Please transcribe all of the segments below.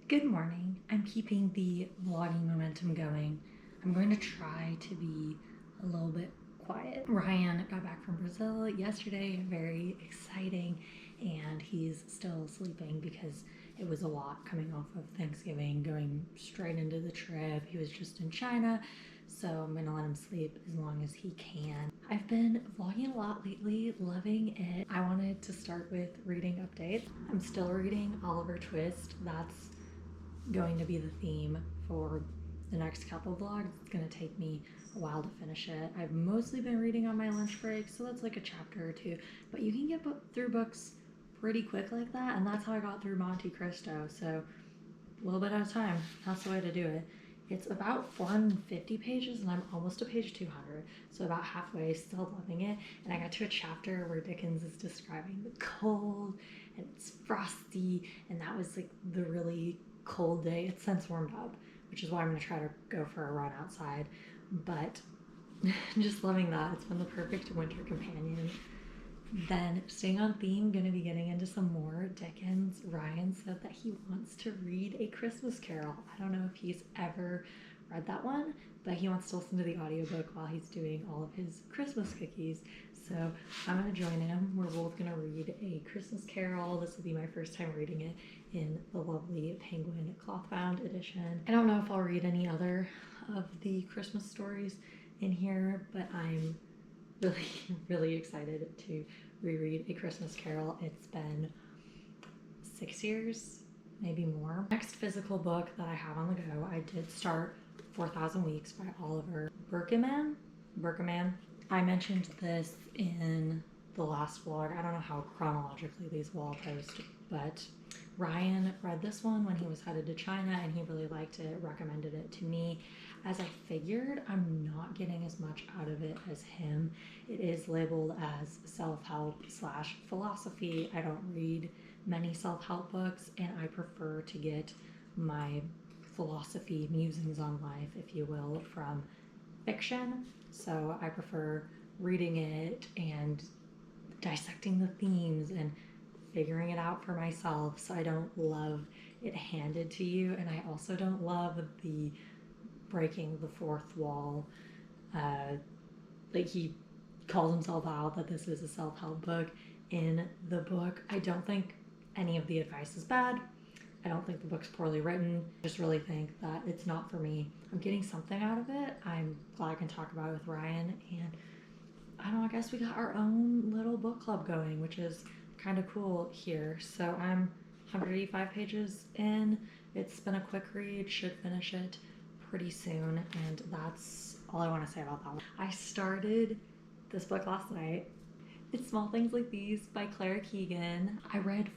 Good morning. I'm keeping the vlogging momentum going. I'm going to try to be a little bit quiet. Ryan got back from Brazil yesterday, very exciting, and he's still sleeping because it was a lot coming off of Thanksgiving, going straight into the trip. He was just in China, so I'm gonna let him sleep as long as he can. I've been vlogging a lot lately, loving it. I wanted to start with reading updates. I'm still reading Oliver Twist. That's going to be the theme for the next couple vlogs. It's gonna take me a while to finish it. I've mostly been reading on my lunch break, so that's like a chapter or two, but you can get through books pretty quick like that, and that's how I got through Monte Cristo, so a little bit at a time. That's the way to do it. It's about 450 pages and I'm almost to page 200, so about halfway, still loving it. And I got to a chapter where Dickens is describing the cold and it's frosty, and that was like the really cold day. It's since warmed up, which is why I'm gonna try to go for a run outside, but just loving that. It's been the perfect winter companion. Then, staying on theme, gonna be getting into some more Dickens. Ryan said that he wants to read A Christmas Carol. I don't know if he's ever read that one, but he wants to listen to the audiobook while he's doing all of his Christmas cookies. So I'm gonna join him. We're both gonna read A Christmas Carol. This will be my first time reading it in the lovely Penguin cloth-bound edition. I don't know if I'll read any other of the Christmas stories in here, but I'm really excited to reread A Christmas Carol. It's been 6 years, maybe more. Next physical book that I have on the go, I did start 4,000 Weeks by Oliver Berkman. I mentioned this in the last vlog. I don't know how chronologically these will all post, but Ryan read this one when he was headed to China and he really liked it, recommended it to me. As I figured, I'm not getting as much out of it as him. It is labeled as self-help / philosophy. I don't read many self-help books, and I prefer to get my philosophy musings on life, if you will, from fiction. So I prefer reading it and dissecting the themes and figuring it out for myself. So I don't love it handed to you, and I also don't love the breaking the fourth wall. Like, he calls himself out that this is a self-help book in the book. I don't think any of the advice is bad. I don't think the book's poorly written. I just really think that it's not for me. I'm getting something out of it. I'm glad I can talk about it with Ryan, and I don't know, I guess we got our own little book club going, which is kind of cool here. So I'm 185 pages in. It's been a quick read, should finish it pretty soon, and that's all I want to say about that one. I started this book last night. It's Small Things Like These by Claire Keegan. I read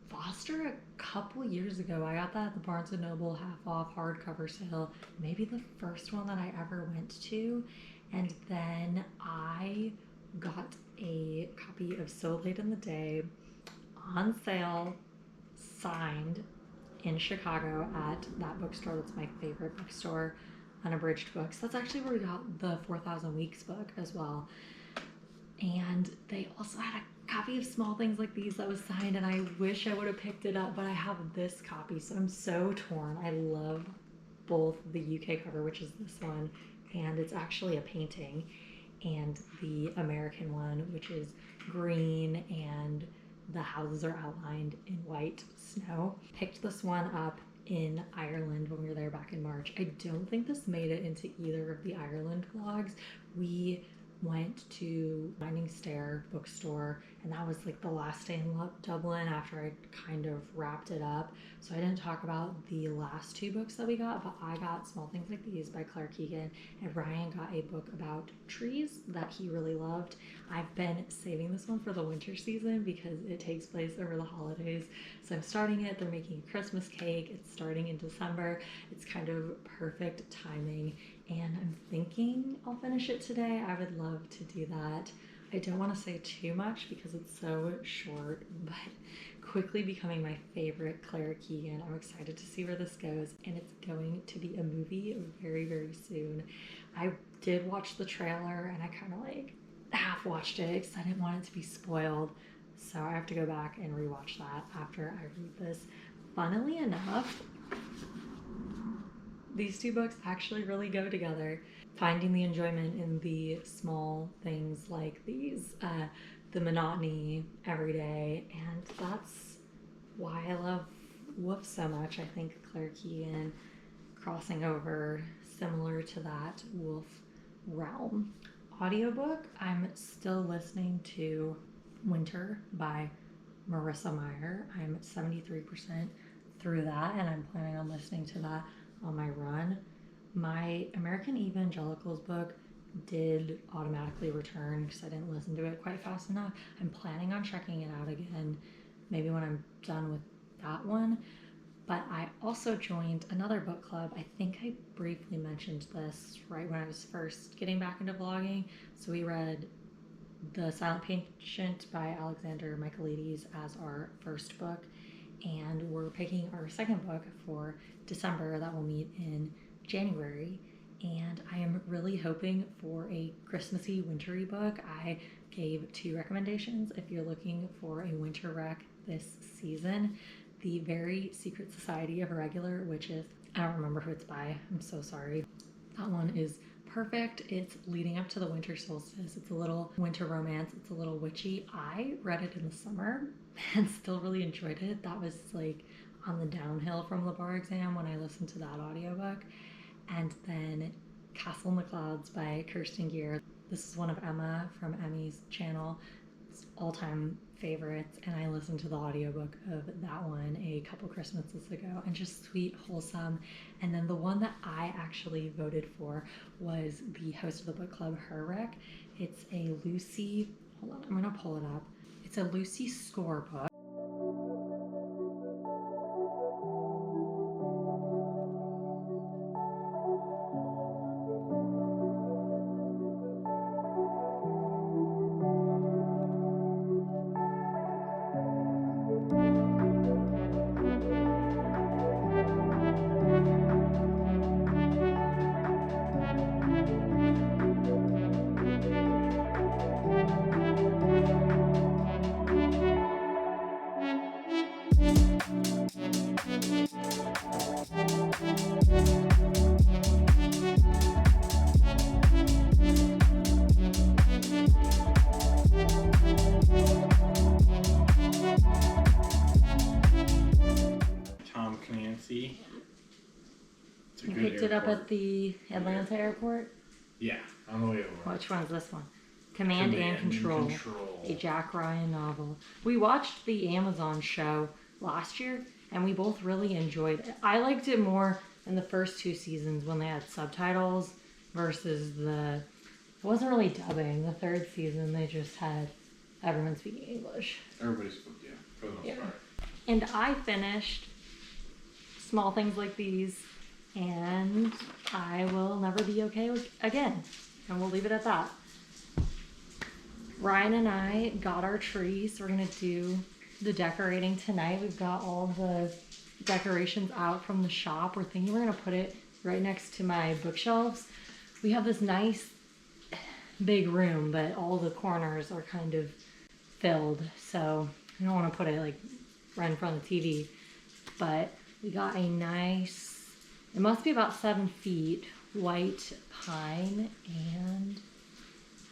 Foster a couple years ago. I got that at the Barnes & Noble half-off hardcover sale, maybe the first one that I ever went to, and then I got a copy of So Late in the Day on sale, signed, in Chicago at that bookstore that's my favorite bookstore, Unabridged Books. That's actually where we got the 4,000 Weeks book as well. And they also had a copy of Small Things Like These that was signed, and I wish I would have picked it up, but I have this copy, so I'm so torn. I love both the UK cover, which is this one, and it's actually a painting, and the American one, which is green and the houses are outlined in white snow. Picked this one up in Ireland when we were there back in March. I don't think this made it into either of the Ireland vlogs. We went to Winding Stair bookstore, and that was like the last day in Dublin after I kind of wrapped it up. So I didn't talk about the last two books that we got, but I got Small Things Like These by Claire Keegan, and Ryan got a book about trees that he really loved. I've been saving this one for the winter season because it takes place over the holidays. So I'm starting it. They're making a Christmas cake. It's starting in December. It's kind of perfect timing, and I'm thinking I'll finish it today. I would love to do that. I don't want to say too much because it's so short, but quickly becoming my favorite Claire Keegan. I'm excited to see where this goes, and it's going to be a movie very soon. I did watch the trailer, and I kind of like half watched it because I didn't want it to be spoiled, so I have to go back and rewatch that after I read this. Funnily enough, These two books actually really go together. Finding the enjoyment in the small things like these, the monotony every day, and that's why I love Wolf so much. I think Claire Keegan crossing over similar to that Wolf realm. Audiobook, I'm still listening to Winter by Marissa Meyer. I'm 73% through that, and I'm planning on listening to that on my run. My American Evangelicals book did automatically return because I didn't listen to it quite fast enough. I'm planning on checking it out again, maybe when I'm done with that one. But I also joined another book club. I think I briefly mentioned this right when I was first getting back into vlogging. So we read The Silent Patient by Alexander Michaelides as our first book, and we're picking our second book for December that will meet in January. And I am really hoping for a Christmassy, wintry book. I gave 2 recommendations if you're looking for a winter rec this season. The Very Secret Society of Irregular Witches. I don't remember who it's by. I'm so sorry. That one is perfect. It's leading up to the winter solstice. It's a little winter romance. It's a little witchy. I read it in the summer and still really enjoyed it. That was like on the downhill from the bar exam when I listened to that audiobook. And then Castle in the Clouds by Kirsten Gier. This is one of Emma from Emmy's channel. It's all-time favorites, and I listened to the audiobook of that one a couple Christmases ago, and just sweet, wholesome. And then the one that I actually voted for was the host of the book club, her rec. It's a Lucy, hold on, I'm gonna pull it up. It's a Lucy Score book. You picked it up at the Atlanta airport? Yeah, on the way over. Which one's this one? Command and Control, a Jack Ryan novel. We watched the Amazon show last year, and we both really enjoyed it. I liked it more in the first 2 seasons when they had subtitles versus it wasn't really dubbing. The 3rd season, they just had everyone speaking English. Everybody spoke, yeah, for the most part. And I finished Small Things Like These, and I will never be okay again. And we'll leave it at that. Ryan and I got our tree, so we're gonna do the decorating tonight. We've got all the decorations out from the shop. We're thinking we're gonna put it right next to my bookshelves. We have this nice big room, but all the corners are kind of filled, so I don't want to put it like right in front of the TV. But we got a nice, it must be about 7 feet, white pine, and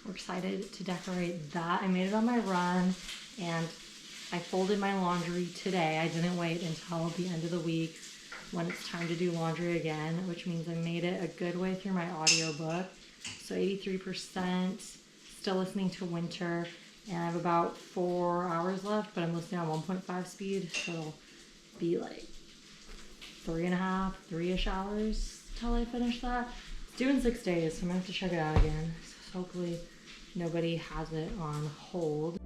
we're excited to decorate that. I made it on my run, and I folded my laundry today. I didn't wait until the end of the week when it's time to do laundry again, which means I made it a good way through my audiobook. So 83%, still listening to Winter, and I have about 4 hours left, but I'm listening on 1.5 speed, so it'll be like 3.5, 3-ish hours till I finish that. It's due in 6 days, so I'm gonna have to check it out again. So hopefully nobody has it on hold.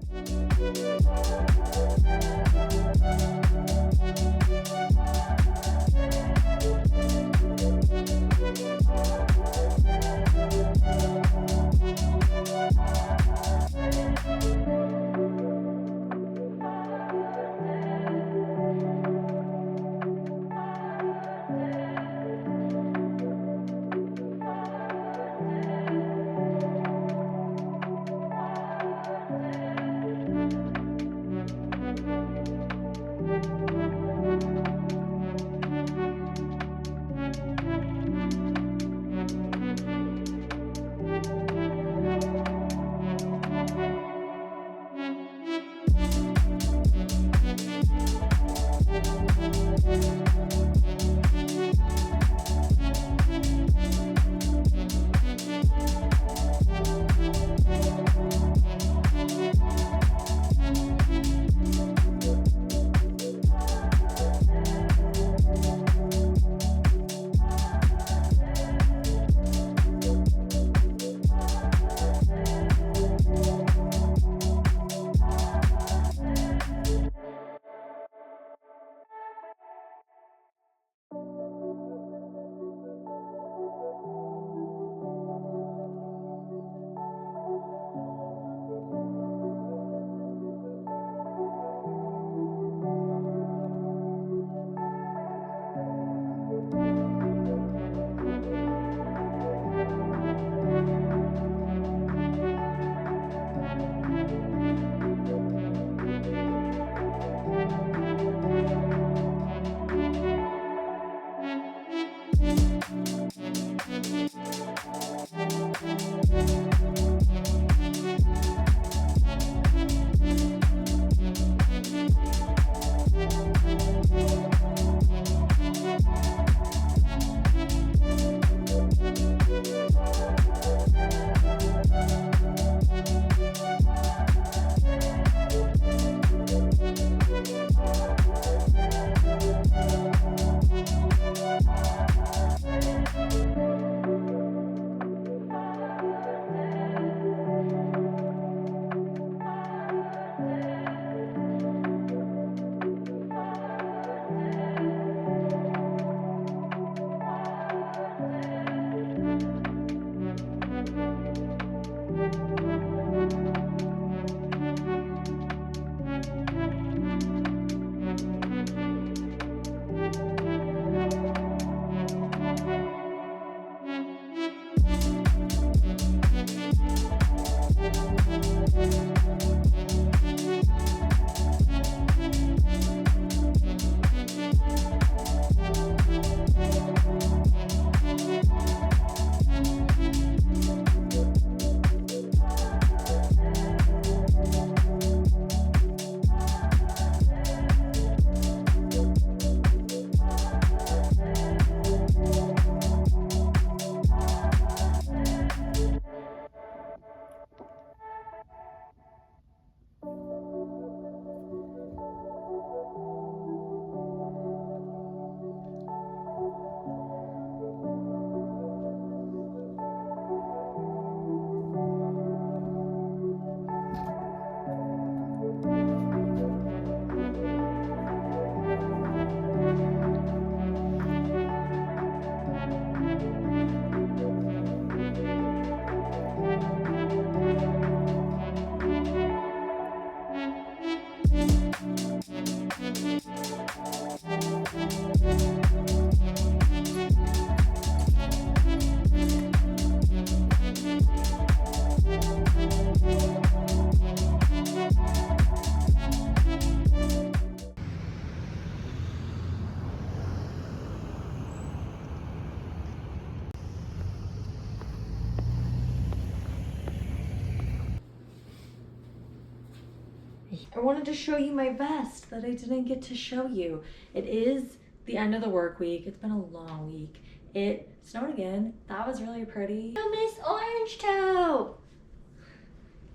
I wanted to show you my vest that I didn't get to show you. It is the end of the work week. It's been a long week. It snowed again. That was really pretty. Oh, Miss Orange Toe!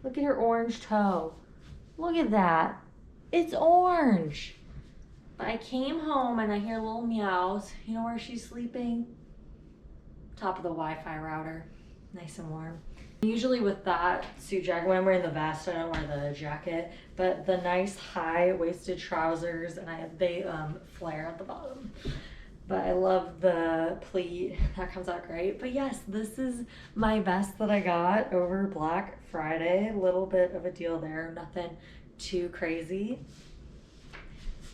Look at her orange toe. Look at that. It's orange. But I came home and I hear little meows. You know where she's sleeping? Top of the Wi-Fi router. Nice and warm. Usually with that suit jacket, when I'm wearing the vest, I don't wear the jacket, but the nice high-waisted trousers, and they flare at the bottom. But I love the pleat, that comes out great. But yes, this is my vest that I got over Black Friday. Little bit of a deal there, nothing too crazy.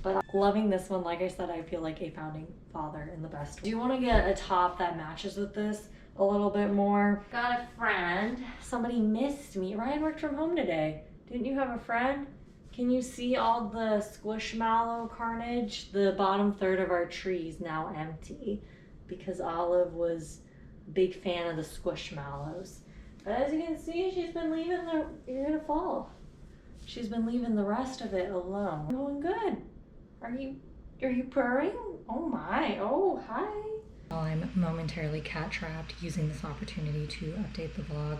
But I'm loving this one. Like I said, I feel like a founding father in the best way. Do you want to get a top that matches with this a little bit more? Got a friend. Somebody missed me. Ryan worked from home today. Didn't you have a friend? Can you see all the squishmallow carnage? The bottom third of our tree is now empty because Olive was a big fan of the squishmallows. But as you can see, she's been leaving you're gonna fall. She's been leaving the rest of it alone. Going good. Are you purring? Oh my, oh hi. While I'm momentarily cat trapped, using this opportunity to update the vlog.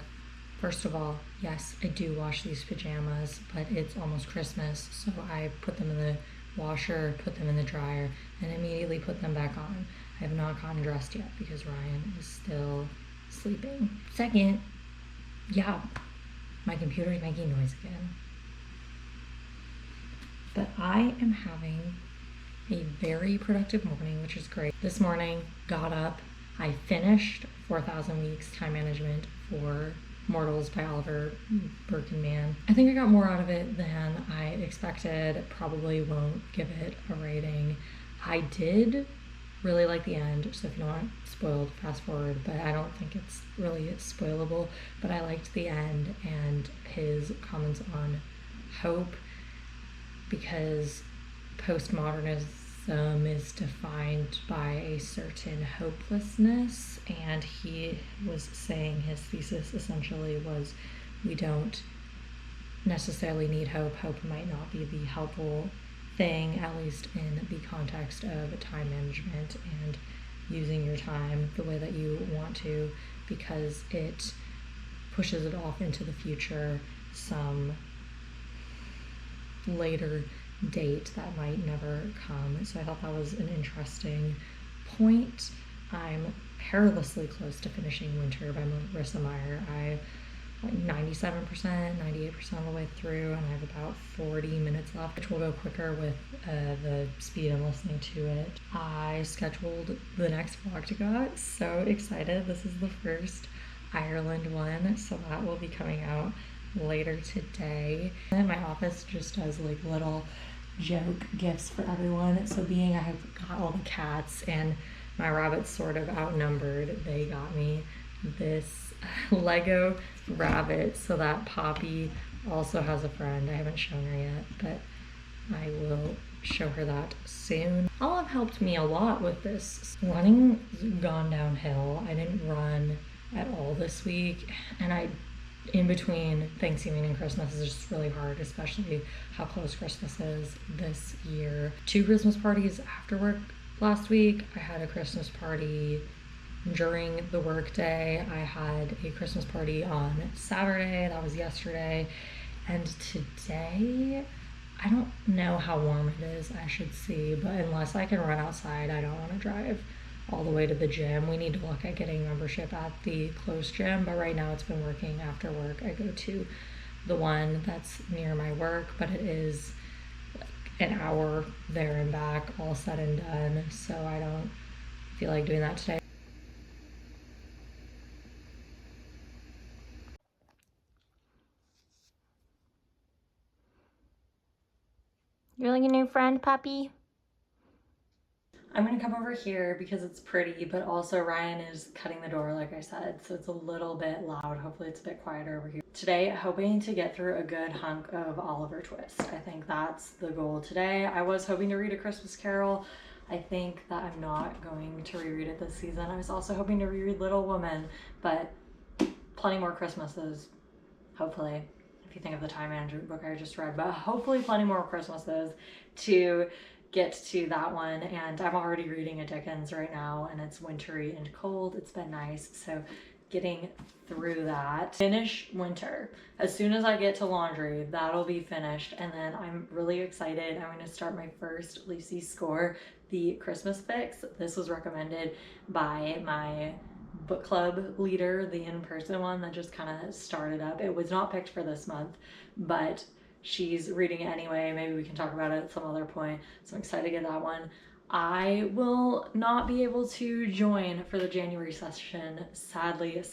First of all, yes, I do wash these pajamas, but it's almost Christmas, so I put them in the washer, put them in the dryer, and immediately put them back on. I have not gotten dressed yet because Ryan is still sleeping. Second, yeah, my computer is making noise again. But I am having a very productive morning, which is great. This morning, got up, I finished 4,000 Weeks Time Management for Mortals by Oliver Birkenman. I think I got more out of it than I expected. Probably won't give it a rating. I did really like the end, so if you don't want it spoiled, fast forward, but I don't think it's really spoilable. But I liked the end and his comments on hope, because postmodernism them is defined by a certain hopelessness, and he was saying his thesis essentially was we don't necessarily need hope. Hope might not be the helpful thing, at least in the context of time management and using your time the way that you want to, because it pushes it off into the future, some later date that might never come. So I thought that was an interesting point. I'm perilously close to finishing Winter by Marissa Meyer. I like 97%, 98% of the way through, and I have about 40 minutes left, which will go quicker with the speed I'm listening to it. I scheduled the next vlog to go out. So excited. This is the first Ireland one, so that will be coming out later today. And my office just does like little joke gifts for everyone. So being I have got all the cats and my rabbits sort of outnumbered, they got me this Lego rabbit so that Poppy also has a friend. I haven't shown her yet, but I will show her that soon. Olive helped me a lot with this. Running's gone downhill. I didn't run at all this week, and in between Thanksgiving and Christmas is just really hard, especially how close Christmas is this year. 2 Christmas parties after work last week. I had a Christmas party during the work day. I had a Christmas party on Saturday, that was yesterday, and today, I don't know how warm it is, I should see, but unless I can run outside, I don't want to drive all the way to the gym. We need to look at getting membership at the close gym, but right now it's been working after work. I go to the one that's near my work, but it is like an hour there and back, all said and done, so I don't feel like doing that today. You're like a new friend, puppy? I'm gonna come over here because it's pretty, but also Ryan is cutting the door, like I said, so it's a little bit loud. Hopefully it's a bit quieter over here. Today, hoping to get through a good hunk of Oliver Twist. I think that's the goal today. I was hoping to read A Christmas Carol. I think that I'm not going to reread it this season. I was also hoping to reread Little Woman, but plenty more Christmases, hopefully. If you think of the time management book I just read, but hopefully plenty more Christmases to get to that one. And I'm already reading a Dickens right now, and it's wintry and cold. It's been nice, so getting through that. Finish Winter. As soon as I get to laundry, that'll be finished, and then I'm really excited. I'm going to start my first Lucy Score, the Christmas Fix. This was recommended by my book club leader, the in-person one that just kind of started up. It was not picked for this month, but she's reading it anyway. Maybe we can talk about it at some other point. So I'm excited to get that one. I will not be able to join for the January session, sadly,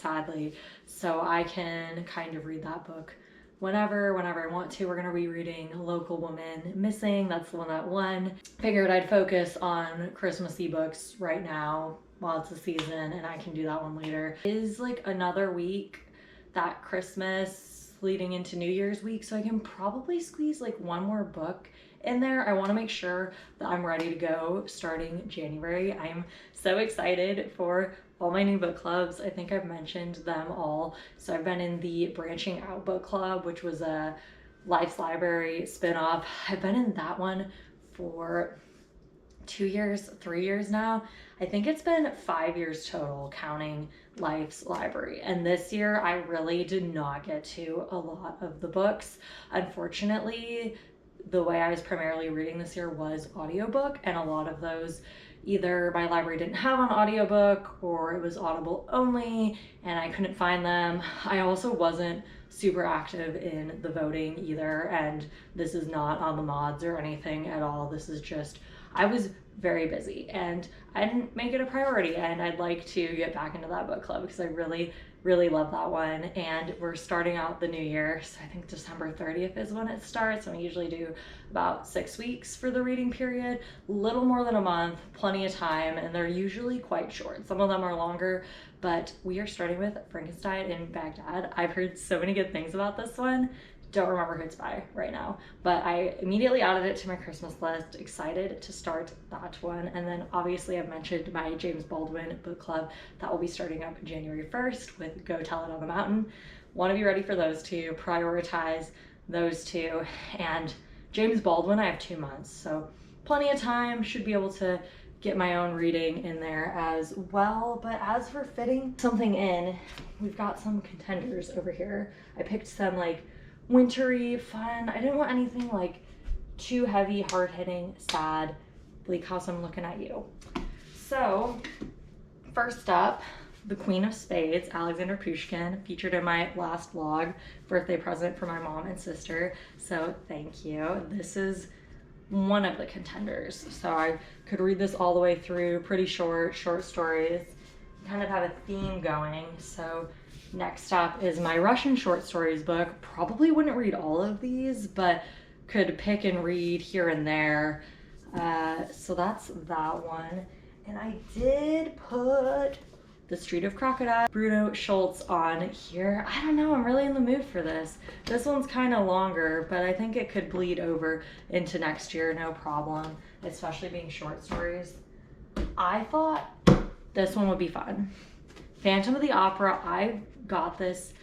so I can kind of read that book whenever I want to. We're gonna be reading Local Woman Missing. That's the one that won. Figured I'd focus on Christmassy books right now while it's the season, and I can do that one later. It is like another week, that Christmas leading into New Year's week, so I can probably squeeze like one more book in there. I want to make sure that I'm ready to go starting January. I'm so excited for all my new book clubs. I think I've mentioned them all. So I've been in the Branching Out book club, which was a Life's Library spin-off. I've been in that one for 2 years, 3 years now. I think it's been 5 years total, counting Life's Library. And this year I really did not get to a lot of the books. Unfortunately, the way I was primarily reading this year was audiobook, and a lot of those either my library didn't have an audiobook or it was Audible only and I couldn't find them. I also wasn't super active in the voting either, and this is not on the mods or anything at all. This is just, I was very busy and I didn't make it a priority, and I'd like to get back into that book club because I really love that one. And we're starting out the new year, so I think December 30th is when it starts, and we usually do about 6 weeks for the reading period, little more than a month, plenty of time, and they're usually quite short. Some of them are longer, but we are starting with Frankenstein in Baghdad. I've heard so many good things about this one. don't remember who it's by right now, but I immediately added it to my Christmas list, excited to start that one. And then obviously I've mentioned my James Baldwin book club that will be starting up January 1st with Go Tell It on the Mountain. Want to be ready for those two, prioritize those two. And James Baldwin, I have 2 months, so plenty of time, should be able to get my own reading in there as well. But as for fitting something in, we've got some contenders over here. I picked some like wintry, fun. I didn't want anything like too heavy, hard-hitting, sad. Bleak House, I'm looking at you. So first up, the Queen of Spades, Alexander Pushkin, featured in my last vlog, birthday present for my mom and sister. So thank you. This is one of the contenders. So I could read this all the way through, pretty short stories, kind of have a theme going. So next up is my Russian short stories book. Probably wouldn't read all of these, but could pick and read here and there. So that's that one. And I did put The Street of Crocodile, Bruno Schultz on here. I don't know, I'm really in the mood for this. This one's kind of longer, but I think it could bleed over into next year, no problem, especially being short stories. I thought this one would be fun. Phantom of the Opera, I got this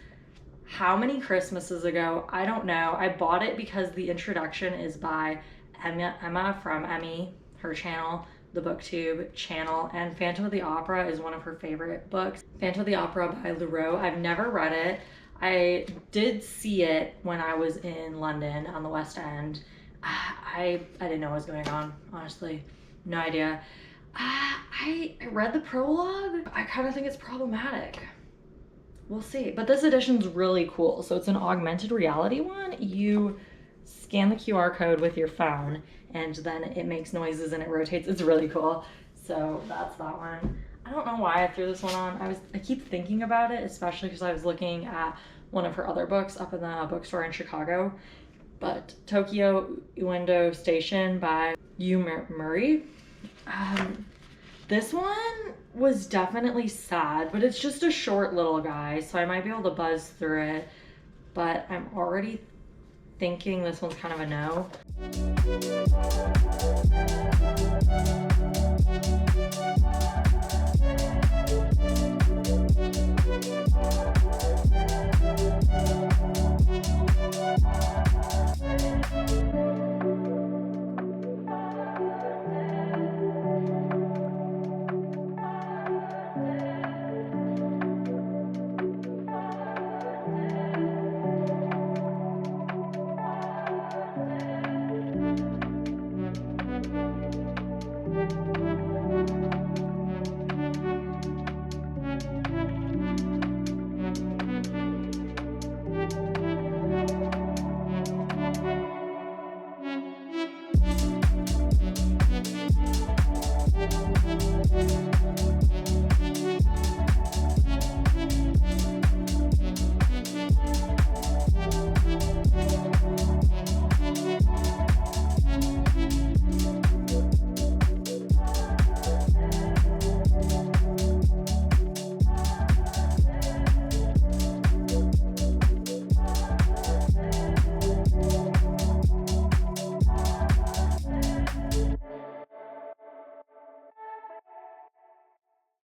how many Christmases ago? I don't know. I bought it because the introduction is by Emma from Emmy, her channel, the BookTube channel, and Phantom of the Opera is one of her favorite books. Phantom of the Opera by Leroux. I've never read it. I did see it when I was in London on the West End. I didn't know what was going on, honestly. No idea. I read the prologue. I kind of think it's problematic. We'll see. But this edition's really cool. So it's an augmented reality one. You scan the QR code with your phone and then it makes noises and it rotates. It's really cool. So that's that one. I don't know why I threw this one on. I keep thinking about it, especially because I was looking at one of her other books up in the bookstore in Chicago. But Tokyo Uendo Station by Yu Murray. This one was definitely sad, but it's just a short little guy, so I might be able to buzz through it. But I'm already thinking this one's kind of a no.